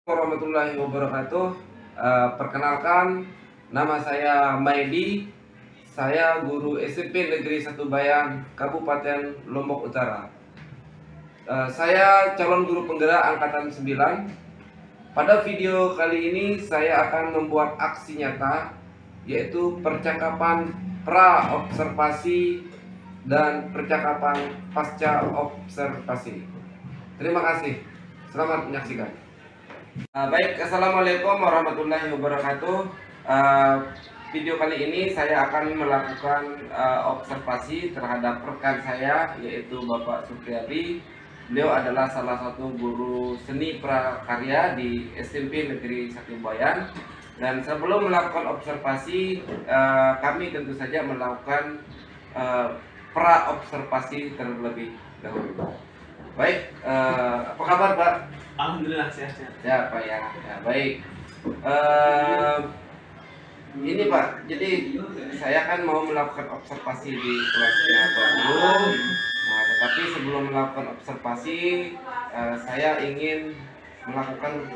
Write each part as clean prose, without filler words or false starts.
Warahmatullahi wabarakatuh. Perkenalkan, nama saya Maidi. Saya guru SMP Negeri 1 Bayan, Kabupaten Lombok Utara. Saya calon guru penggerak angkatan 9. Pada video kali ini saya akan membuat aksi nyata, yaitu percakapan pra-observasi dan percakapan pasca observasi. Terima kasih. Selamat menyaksikan. Baik, assalamualaikum warahmatullahi wabarakatuh. Video kali ini saya akan melakukan observasi terhadap rekan saya, yaitu Bapak Supriyadi. Beliau adalah salah satu guru seni prakarya di SMP Negeri 1 Bayan. Dan sebelum melakukan observasi, kami tentu saja melakukan pra-observasi terlebih dahulu. Baik, apa kabar Pak? Alhamdulillah sehat-sehat. Ya Pak ya, baik. Ini Pak, jadi saya kan mau melakukan observasi di kelasnya Pak Guru. Nah, tetapi sebelum melakukan observasi, saya ingin melakukan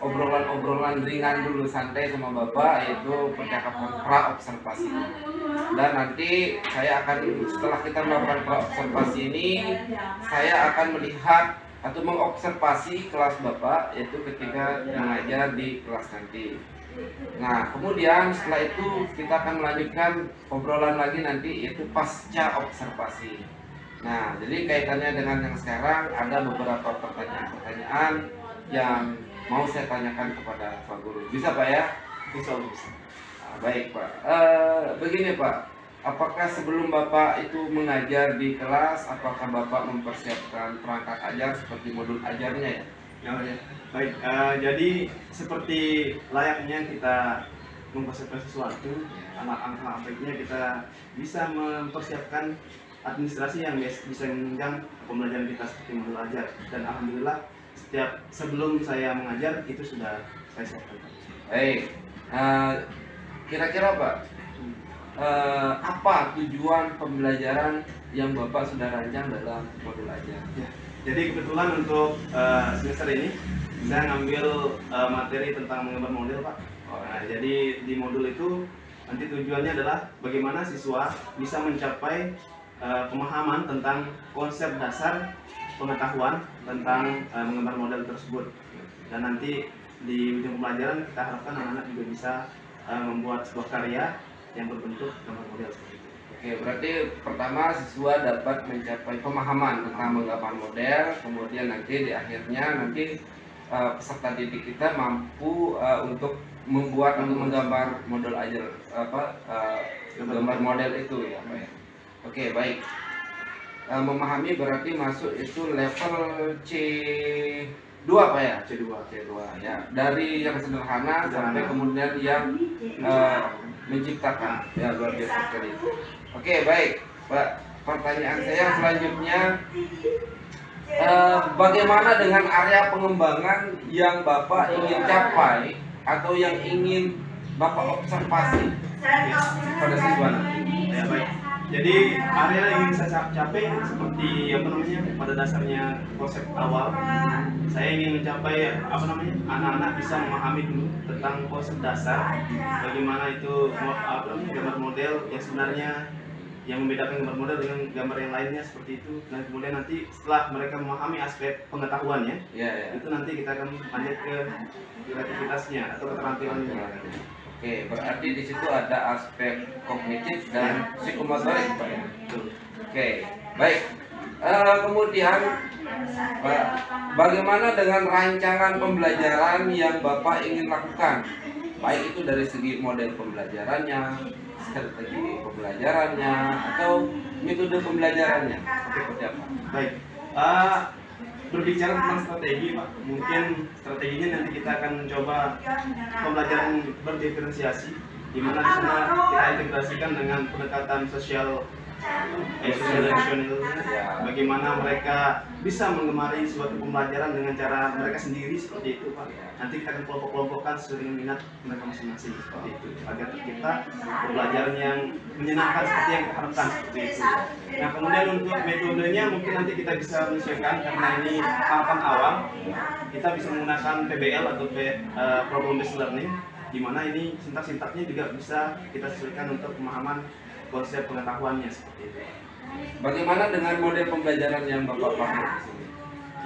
obrolan-obrolan ringan dulu santai sama Bapak, yaitu percakapan pra-observasi. Dan nanti saya akan, setelah kita melakukan pra-observasi ini, saya akan melihat atau mengobservasi kelas Bapak, yaitu ketika mengajar di kelas nanti. Nah, kemudian setelah itu kita akan melanjutkan obrolan lagi nanti, yaitu pasca observasi. Nah, jadi kaitannya dengan yang sekarang ada beberapa pertanyaan-pertanyaan yang mau saya tanyakan kepada Pak Guru. Bisa Pak ya? Bisa. Nah, baik Pak. Begini Pak, apakah sebelum Bapak itu mengajar di kelas, apakah Bapak mempersiapkan perangkat ajar seperti modul ajarnya ya? Ya. Baik, jadi seperti layaknya kita mempersiapkan sesuatu, alangkah baiknya kita bisa mempersiapkan administrasi yang bisa menunjang pembelajaran kita seperti modul ajar. Dan alhamdulillah sebelum saya mengajar itu sudah saya siapkan. Baik, kira-kira Pak, apa tujuan pembelajaran yang Bapak sudah rancang dalam modul ajar? Ya, jadi kebetulan untuk semester ini saya ngambil materi tentang menggambar model Pak. Nah, jadi di modul itu nanti tujuannya adalah bagaimana siswa bisa mencapai pemahaman tentang konsep dasar pengetahuan tentang menggambar model tersebut. Dan nanti di ujung pembelajaran kita harapkan anak-anak juga bisa membuat sebuah karya yang berbentuk gambar model seperti itu. Oke, berarti pertama siswa dapat mencapai pemahaman tentang menggambar model, kemudian nanti di akhirnya peserta didik kita mampu untuk membuat atau menggambar model ajar gambar model itu ya Pak ya. Oke, baik. Memahami berarti masuk itu level C2 Pak ya? C2 ya. Dari yang sederhana sampai kemudian yang menciptakan. Ya, luar biasa sekali. Oke, baik Pak. Pertanyaan saya selanjutnya, bagaimana dengan area pengembangan yang Bapak ingin capai atau yang ingin Bapak observasi pada siswa nanti? Ya, baik. Jadi area yang ingin saya capai seperti pada dasarnya konsep awal, saya ingin mencapai anak-anak bisa memahami dulu tentang konsep dasar, bagaimana itu gambar model yang sebenarnya yang membedakan gambar model dengan gambar yang lainnya seperti itu. Dan kemudian nanti setelah mereka memahami aspek pengetahuannya, itu nanti kita akan lanjut ke kreativitasnya atau keterampilannya. Oke, berarti di situ ada aspek kognitif dan psikomotorik Pak ya. Oke, baik. Kemudian Pak, bagaimana dengan rancangan pembelajaran yang Bapak ingin lakukan? Baik itu dari segi model pembelajarannya, strategi pembelajarannya, atau metode pembelajarannya. Seperti apa? Baik. Berbicara tentang strategi Pak, mungkin strateginya nanti kita akan mencoba pembelajaran berdiferensiasi, di mana di sana kita integrasikan dengan pendekatan sosial emosionalnya, bagaimana mereka bisa menggemari suatu pembelajaran dengan cara mereka sendiri seperti itu Pak. Nanti kita akan kelompok-kelompokkan sesuai dengan minat mereka masing-masing seperti itu, agar kita pembelajaran yang menyenangkan seperti yang kita harapkan seperti itu. Nah kemudian untuk metodenya mungkin nanti kita bisa menyesuaikan karena ini tahapan awal, kita bisa menggunakan PBL atau Problem Based Learning, di mana ini sintak-sintaknya juga bisa kita sesuaikan untuk pemahaman konsep pengetahuannya seperti itu. Bagaimana dengan model pembelajaran yang Bapak pakai di sini?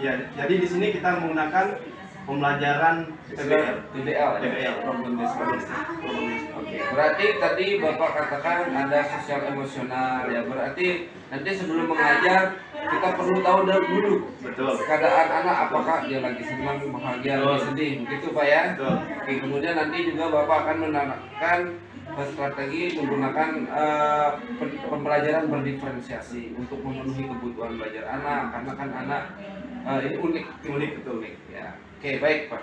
Ya, jadi di sini kita menggunakan pembelajaran PBL, Problem Based Learning. Oke. Berarti tadi Bapak katakan ada sosial emosional ya. Berarti nanti sebelum mengajar kita perlu tahu dulu keadaan anak, apakah dia lagi senang, bahagia, lagi sedih, begitu Pak ya? Betul. Oke, kemudian nanti juga Bapak akan menerapkan strategi menggunakan pembelajaran berdiferensiasi untuk memenuhi kebutuhan belajar anak, karena kan anak ini unik betul ya. Oke, baik Pak.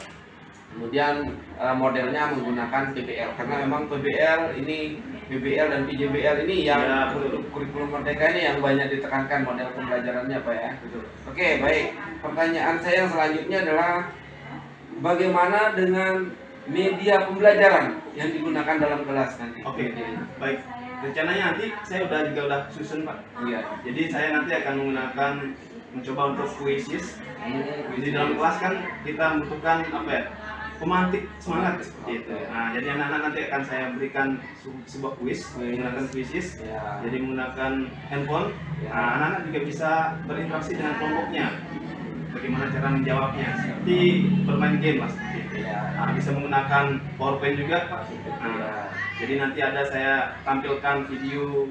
Kemudian modelnya menggunakan PBL karena memang PBL dan PJBL ini yang kurikulum Merdeka ini yang banyak ditekankan model pembelajarannya Pak ya. Betul. Oke, baik. Pertanyaan saya yang selanjutnya adalah bagaimana dengan media pembelajaran yang digunakan dalam kelas nanti? Oke, baik. Rencananya nanti saya udah susun Pak. Iya. Jadi saya nanti akan mencoba untuk kuisis. Di dalam kelas kan kita membutuhkan pemantik semangat seperti itu. Nah, jadi anak-anak nanti akan saya berikan sebuah kuis menggunakan kuisis. Ya. Jadi menggunakan handphone. Ya. Nah, anak-anak juga bisa berinteraksi dengan kelompoknya. Bagaimana cara menjawabnya? Seperti bermain game lah seperti itu. Ya. Nah, bisa menggunakan PowerPoint juga Pak. Nah, jadi nanti saya tampilkan video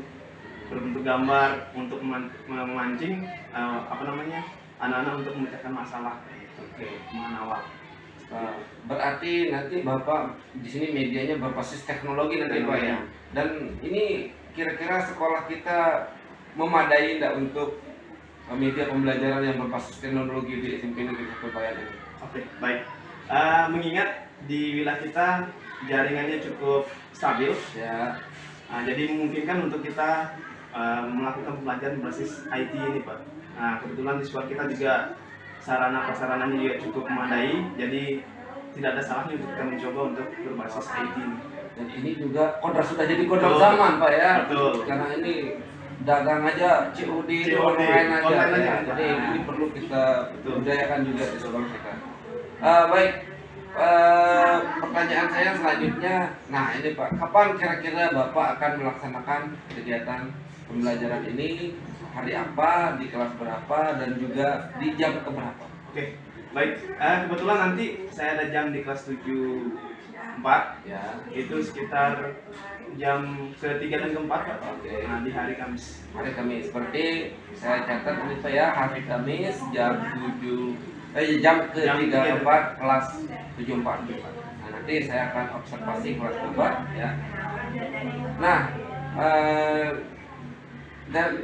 berbentuk gambar untuk memancing anak-anak untuk memecahkan masalah. Oke. Awal. Berarti nanti Bapak di sini medianya berbasis teknologi nanti Pak ya. Dan ini kira-kira sekolah kita memadai tidak untuk media pembelajaran yang berbasis teknologi di SMP Negeri 1 Bayan ini? Oke, baik. Mengingat di wilayah kita jaringannya cukup stabil ya. Jadi memungkinkan untuk kita melakukan pembelajaran berbasis IT ini Pak. Nah kebetulan di sekolah kita juga sarana prasarananya juga cukup memadai, jadi tidak ada salahnya untuk kita mencoba untuk berbasis IT ini. Dan ini juga sudah jadi kodrat zaman Pak ya. Betul. Karena ini dagang aja COD itu online aja ya. Jadi ini perlu kita budayakan juga di sekolah kita. Baik. Pertanyaan saya selanjutnya, nah ini Pak, kapan kira-kira Bapak akan melaksanakan kegiatan pembelajaran ini, hari apa, di kelas berapa, dan juga di jam keberapa? Oke, baik. Kebetulan nanti saya ada jam di kelas 7.4 ya, itu sekitar jam ke-3 dan ke-4 Pak. Oke. Nah, di hari Kamis. Hari Kamis, berarti saya catat ini Pak ya, hari Kamis jam ke-3 ke-4 kelas 7.4. Nah, nanti saya akan observasi kelas 4 ya. Nah,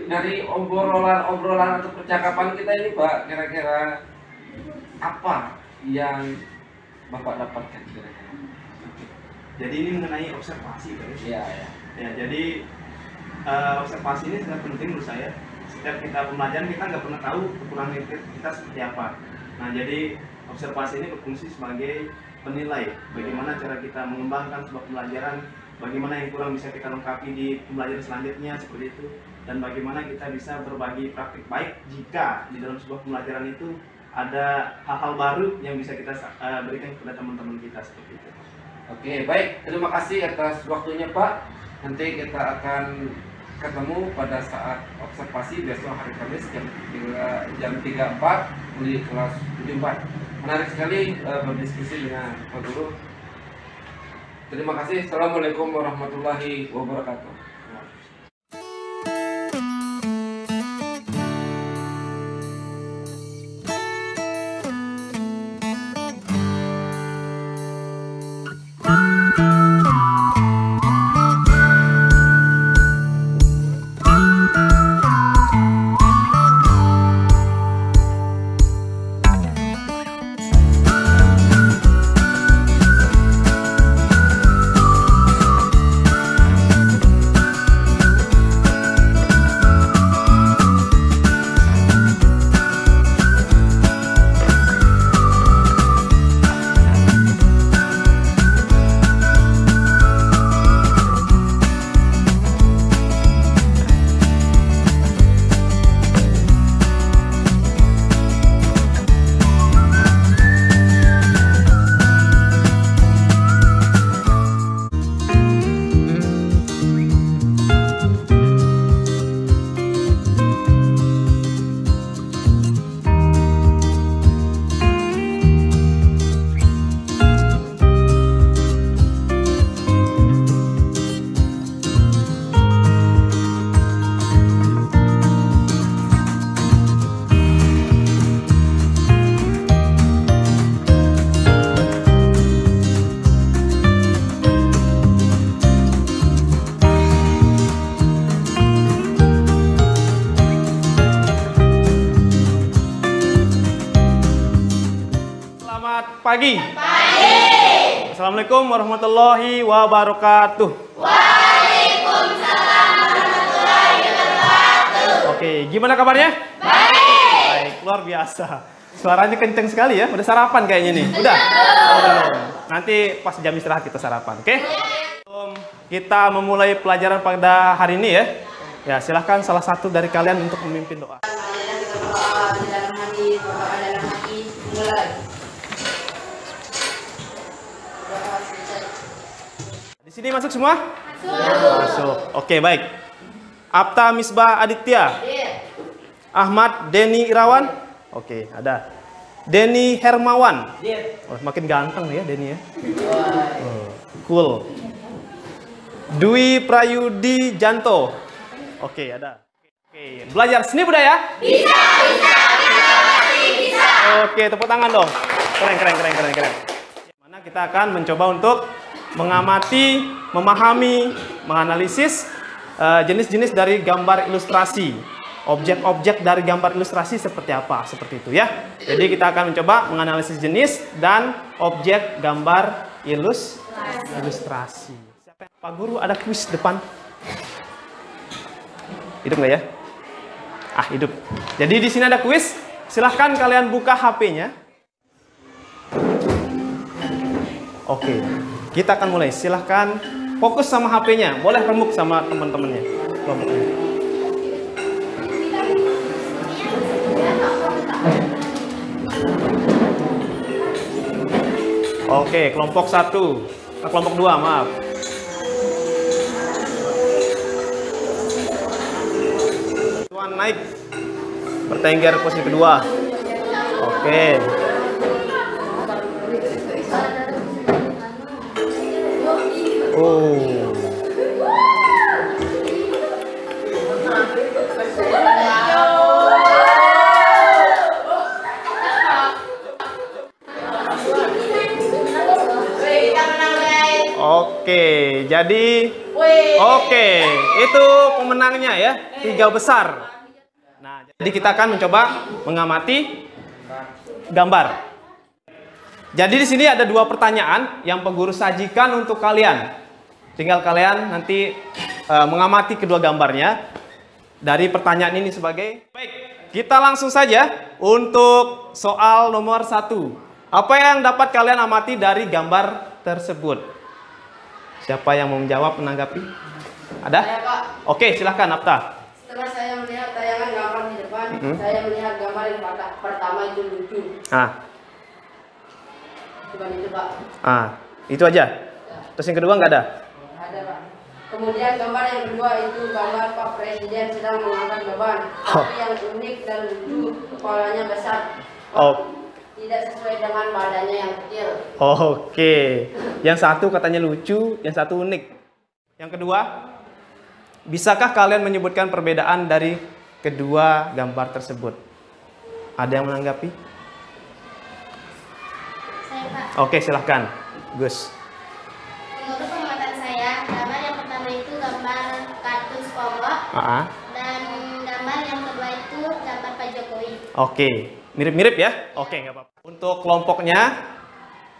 dari obrolan atau percakapan kita ini Pak, kira-kira apa yang Bapak dapatkan kira-kira? Jadi ini mengenai observasi Pak. Iya ya. Ya, jadi observasi ini sangat penting menurut saya. Setiap kita pembelajaran kita nggak pernah tahu kekurangan kita seperti apa. Nah, jadi observasi ini berfungsi sebagai penilai bagaimana cara kita mengembangkan sebuah pembelajaran, bagaimana yang kurang bisa kita lengkapi di pembelajaran selanjutnya seperti itu, dan bagaimana kita bisa berbagi praktik baik jika di dalam sebuah pembelajaran itu ada hal-hal baru yang bisa kita berikan kepada teman-teman kita seperti itu. Oke, baik. Terima kasih atas waktunya Pak. Nanti kita akan ketemu pada saat observasi besok hari Kamis jam 3.4 di kelas 7.4. Menarik sekali berdiskusi dengan Pak Guru. Terima kasih. Assalamualaikum warahmatullahi wabarakatuh. Selamat pagi. Assalamualaikum warahmatullahi wabarakatuh. Waalaikumsalam warahmatullahi wabarakatuh. Oke, gimana kabarnya? Baik, luar biasa. Suaranya kenceng sekali ya. Udah sarapan kayaknya nih. Udah? Oh, belum. Nanti pas jam istirahat kita sarapan, oke? Kita memulai pelajaran pada hari ini ya. Ya, silahkan salah satu dari kalian untuk memimpin doa. Di sini masuk semua? Masuk. Oke, baik. Apta Misbah Aditya. Ahmad Denny Irawan. Oke, ada. Denny Hermawan. Oh, makin ganteng ya Denny ya. Oh, cool. Dwi Prayudi Janto. Oke, ada. Oke, belajar seni budaya? Bisa. Oke, tepuk tangan dong. Keren. Mana kita akan mencoba untuk mengamati, memahami, menganalisis jenis-jenis dari gambar ilustrasi. Objek-objek dari gambar ilustrasi seperti apa? Seperti itu ya. Jadi kita akan mencoba menganalisis jenis dan objek gambar ilustrasi. Pak Guru ada kuis depan. Hidup nggak ya? Ah, hidup. Jadi di sini ada kuis. Silahkan kalian buka HP-nya. Oke, kita akan mulai. Silahkan fokus sama HP-nya. Boleh remuk sama teman-temannya. Oke, kelompok 1. Kelompok 2, maaf. Tuan naik. Bertengger posisi kedua. Oke. Oh. Oke, jadi itu pemenangnya ya, 3 besar. Nah, jadi kita akan mencoba mengamati gambar. Jadi di sini ada 2 pertanyaan yang Pak Guru sajikan untuk kalian. Tinggal kalian nanti mengamati kedua gambarnya dari pertanyaan ini sebagai. Baik, kita langsung saja untuk soal nomor 1. Apa yang dapat kalian amati dari gambar tersebut? Siapa yang mau menjawab, menanggapi? Ada? Saya, Pak. Oke, silahkan Apta. Setelah saya melihat tayangan gambar di depan, saya melihat gambar yang pertama itu lucu. Bukan itu, Pak. Itu aja. Ya. Terus yang kedua nggak ada? Ada, Pak. Kemudian gambar yang kedua itu gambar Pak Presiden sedang mengangkat beban. Tapi yang unik dan lucu, kepalanya besar. Pak, tidak sesuai dengan badannya yang kecil. Oke. Yang satu katanya lucu, yang satu unik. Yang kedua, bisakah kalian menyebutkan perbedaan dari kedua gambar tersebut? Ada yang menanggapi? Saya, Pak. Oke, silahkan. Gus. Menurut pengamatan saya, gambar yang pertama itu gambar kartun SpongeBob dan gambar yang kedua itu gambar Pak Jokowi. Oke, mirip-mirip ya? Oke, nggak apa-apa. Untuk kelompoknya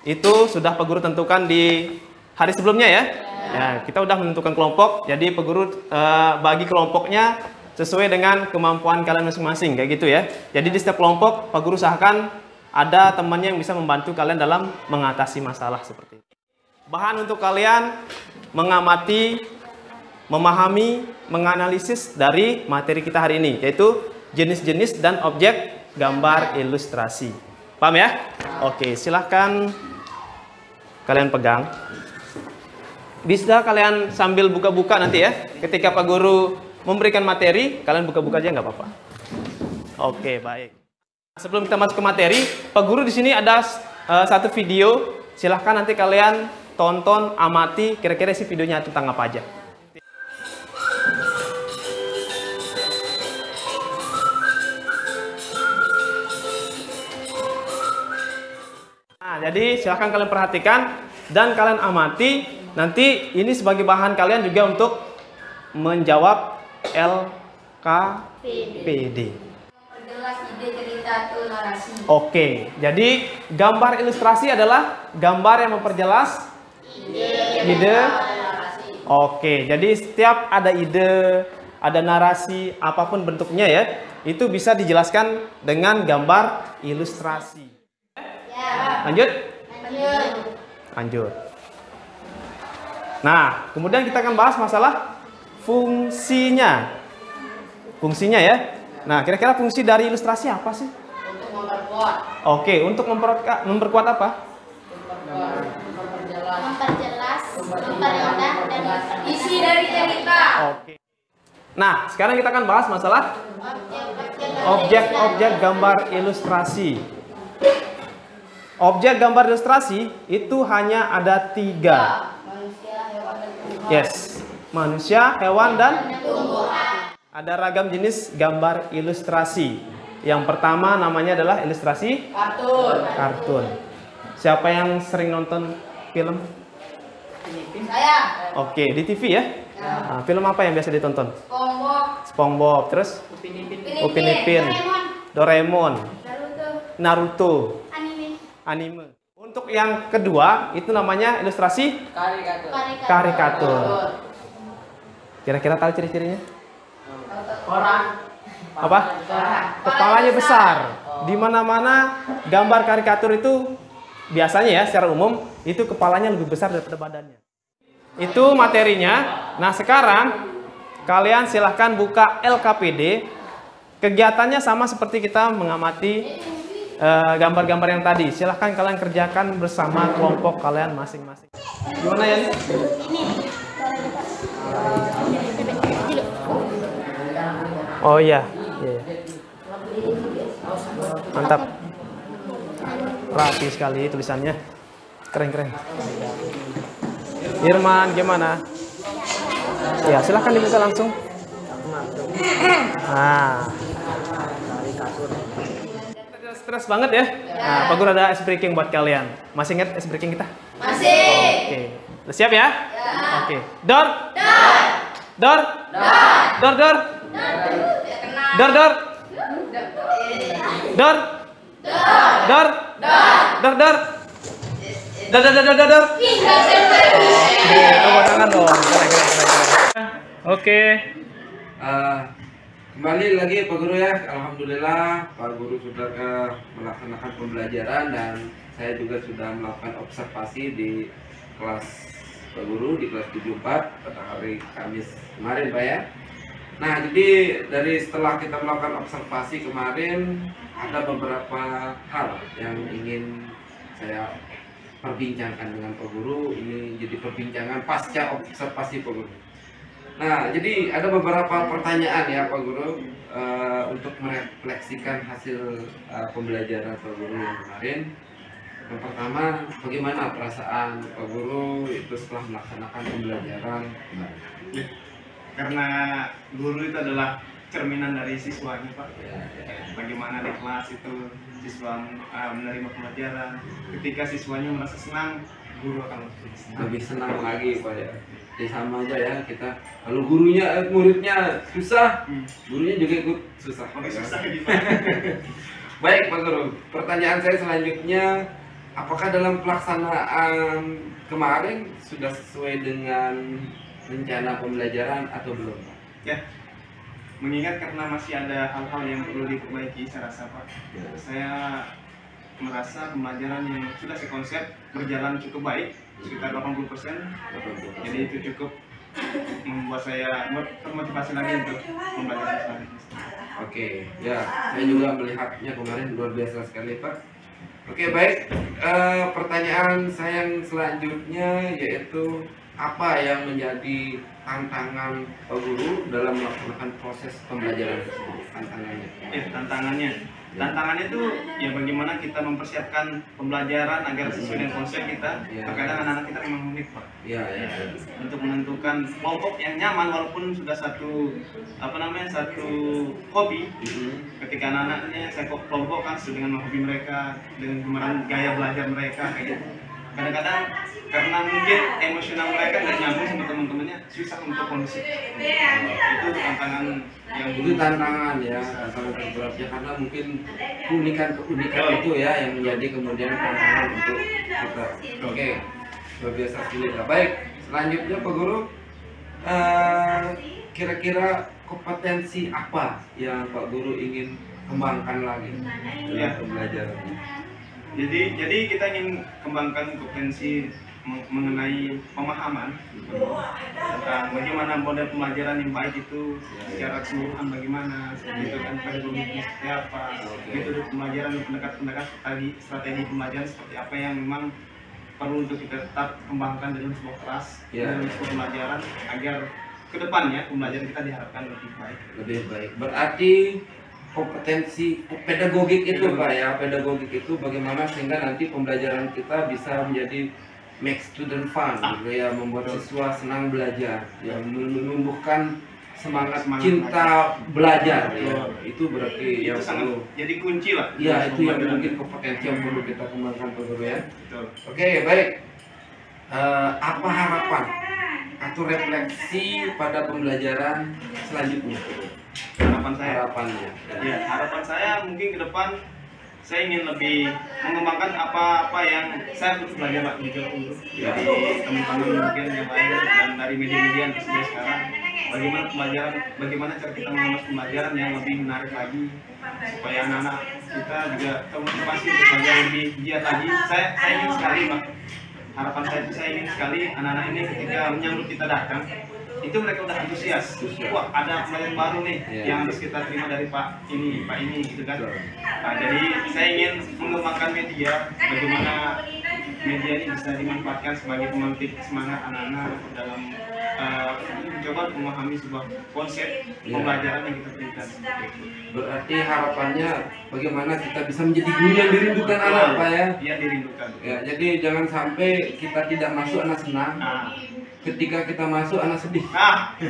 itu sudah Pak Guru tentukan di hari sebelumnya ya. Ya, kita udah menentukan kelompok. Jadi Pak Guru bagi kelompoknya sesuai dengan kemampuan kalian masing-masing kayak gitu ya. Jadi di setiap kelompok Pak Guru usahakan ada temannya yang bisa membantu kalian dalam mengatasi masalah seperti itu. Bahan untuk kalian mengamati, memahami, menganalisis dari materi kita hari ini, yaitu jenis-jenis dan objek gambar ilustrasi. Paham ya? Oke, silahkan kalian pegang. Bisa kalian sambil buka-buka nanti ya. Ketika Pak Guru memberikan materi, kalian buka-buka aja nggak apa-apa. Oke, baik. Sebelum kita masuk ke materi, Pak Guru di sini ada satu video. Silahkan nanti kalian tonton, amati, kira-kira isi videonya tentang apa aja. Nah, jadi silahkan kalian perhatikan dan kalian amati. Nanti ini sebagai bahan kalian juga untuk menjawab LKPD. Perjelas ide cerita atau narasi. Oke, jadi gambar ilustrasi adalah gambar yang memperjelas ide. Oke, jadi setiap ada ide, ada narasi, apapun bentuknya ya, itu bisa dijelaskan dengan gambar ilustrasi. Ya. Lanjut? Lanjut. Lanjut. Nah, kemudian kita akan bahas masalah fungsinya. Fungsinya ya. Nah, kira-kira fungsi dari ilustrasi apa sih? Untuk memperkuat. Oke, untuk memperkuat apa? Memperjelas, memperindah, dan Isi dari cerita. Oke. Nah, sekarang kita akan bahas masalah objek-objek objek-objek gambar ilustrasi. Objek gambar ilustrasi itu hanya ada 3. Manusia, hewan, dan tumbuhan. Yes, manusia, hewan, dan tumbuhan. ada ragam jenis gambar ilustrasi. Yang pertama namanya adalah ilustrasi kartun. Siapa yang sering nonton film? Saya. Oke, di TV ya? Nah, film apa yang biasa ditonton? SpongeBob. SpongeBob, terus Upin Ipin, Doraemon, Naruto, anime. Untuk yang kedua itu namanya ilustrasi karikatur. Kira-kira tahu ciri-cirinya? Orang. Apa? Kepalanya besar. Di mana-mana gambar karikatur itu biasanya ya secara umum itu kepalanya lebih besar daripada badannya. Itu materinya. Nah, sekarang kalian silahkan buka LKPD. Kegiatannya sama seperti kita mengamati gambar-gambar yang tadi. Silahkan kalian kerjakan bersama kelompok kalian masing-masing. Gimana ya? Oh iya. Mantap. Rapi sekali tulisannya. Keren-keren. Irman gimana? Ya, silahkan dibuka langsung. Nah. Stres banget ya? Nah, Pak Guru ada ice breaking buat kalian. Masih ingat ice breaking kita? Masih. Oke. Udah siap ya? Oke. Dor. Dor. Dor. Dor. Dor. Dor. Dor. Dor. Dor. Dor. Dor. Dor. Oke, tepuk tangan dong. Oke. Kembali lagi Pak Guru ya. Alhamdulillah Pak Guru sudah melaksanakan pembelajaran dan saya juga sudah melakukan observasi di kelas Pak Guru di kelas 74 pada hari Kamis kemarin Pak ya. Nah, jadi dari setelah kita melakukan observasi kemarin ada beberapa hal yang ingin saya perbincangkan dengan Pak Guru. Ini jadi perbincangan pasca observasi Pak Guru. Nah, jadi ada beberapa pertanyaan ya Pak Guru untuk merefleksikan hasil pembelajaran Pak Guru yang kemarin. Yang pertama, bagaimana perasaan Pak Guru itu setelah melaksanakan pembelajaran? Karena guru itu adalah cerminan dari siswanya Pak. Bagaimana di kelas itu siswa menerima pelajaran. Ketika siswanya merasa senang, guru akan lebih senang lagi Pak ya. Jadi sama aja ya kita. Kalau gurunya muridnya susah, gurunya juga ikut susah. Baik Pak Guru, pertanyaan saya selanjutnya, apakah dalam pelaksanaan kemarin sudah sesuai dengan rencana pembelajaran atau belum Pak? Ya, mengingat karena masih ada hal-hal yang perlu diperbaiki, saya rasa Pak. Saya merasa pembelajaran yang sudah saya konsep berjalan cukup baik, sekitar 80%. Jadi itu cukup membuat saya termotivasi lagi untuk pembelajaran selanjutnya. Oke, ya saya juga melihatnya kemarin luar biasa sekali Pak. Oke baik, pertanyaan saya yang selanjutnya yaitu apa yang menjadi tantangan Pak Guru dalam melaksanakan proses pembelajaran tersebut? Tantangannya itu ya bagaimana kita mempersiapkan pembelajaran agar sesuai dengan konsep kita. Terkadang anak-anak kita memang unik Pak. Untuk menentukan kelompok yang nyaman walaupun sudah satu hobi. Ketika anak-anaknya saya kelompokkan sesuai dengan hobi mereka, dengan kemarin gaya belajar mereka kayak gitu. kadang-kadang karena mungkin emosional mereka nggak nyambung sama teman-temannya, susah untuk kondusif. Itu tantangan yang Itu tantangan ya, tantangan terberatnya karena mungkin keunikan itu ya yang menjadi kemudian tantangan untuk kita. Oke, luar biasa sekali. Baik, selanjutnya Pak Guru, kira-kira kompetensi apa yang Pak Guru ingin kembangkan lagi dalam pembelajarannya? Jadi kita ingin kembangkan kompetensi mengenai pemahaman tentang bagaimana model pembelajaran yang baik itu secara keseluruhan, bagaimana gitu kan, pedagogiknya seperti apa, metode pembelajaran, pendekatan strategi pembelajaran seperti apa yang memang perlu untuk kita tetap kembangkan dalam sebuah kelas, dalam sebuah pembelajaran agar kedepannya pembelajaran kita diharapkan lebih baik. Lebih baik. Berarti kompetensi pedagogik itu Pak ya, pedagogik itu bagaimana sehingga nanti pembelajaran kita bisa menjadi make student fun, gitu ya, membuat siswa senang belajar, yang menumbuhkan semangat cinta belajar. Ya. Itu berarti itu yang sangat jadi kunci lah. Ya, itu yang mungkin kompetensi yang perlu kita kembangkan Pak Guru ya. Betul. Oke, baik. Apa harapan atau refleksi pada pembelajaran selanjutnya? Harapannya. Ya, harapan saya mungkin ke depan saya ingin lebih mengembangkan apa-apa yang saya terus belajar lagi dulu dari teman-teman mungkin yang lain dan dari media-media yang tersedia sekarang, bagaimana cara kita mengemas pembelajaran yang lebih menarik lagi supaya anak-anak kita juga termotivasi untuk belajar lebih giat lagi. Saya ingin sekali Pak, harapan saya ingin sekali anak-anak ini ketika menyambut kita datang itu mereka udah antusias. Wah, ada pelajaran baru nih yang harus kita terima dari Pak ini gitu kan. Nah, jadi saya ingin mengembangkan media, bagaimana media ini bisa dimanfaatkan sebagai pemantik semangat anak-anak dalam mencoba memahami sebuah konsep pembelajaran yang kita berikan. Berarti harapannya bagaimana kita bisa menjadi guru yang dirindukan anak Pak ya? Iya, dirindukan. Ya, jadi jangan sampai kita tidak masuk anak senang. Ketika kita masuk anak sedih.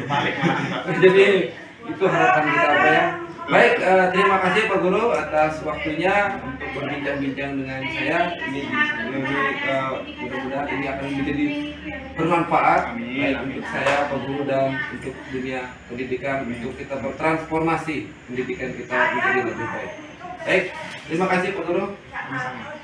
Balik malah. Jadi itu harapan kita Pak ya. Baik, terima kasih Pak Guru atas waktunya untuk berbincang-bincang dengan saya. Ini mudah-mudahan ini akan menjadi bermanfaat baik untuk saya, Pak Guru, dan untuk dunia pendidikan, untuk kita bertransformasi pendidikan kita menjadi lebih baik. Baik, terima kasih Pak Guru. Sama-sama.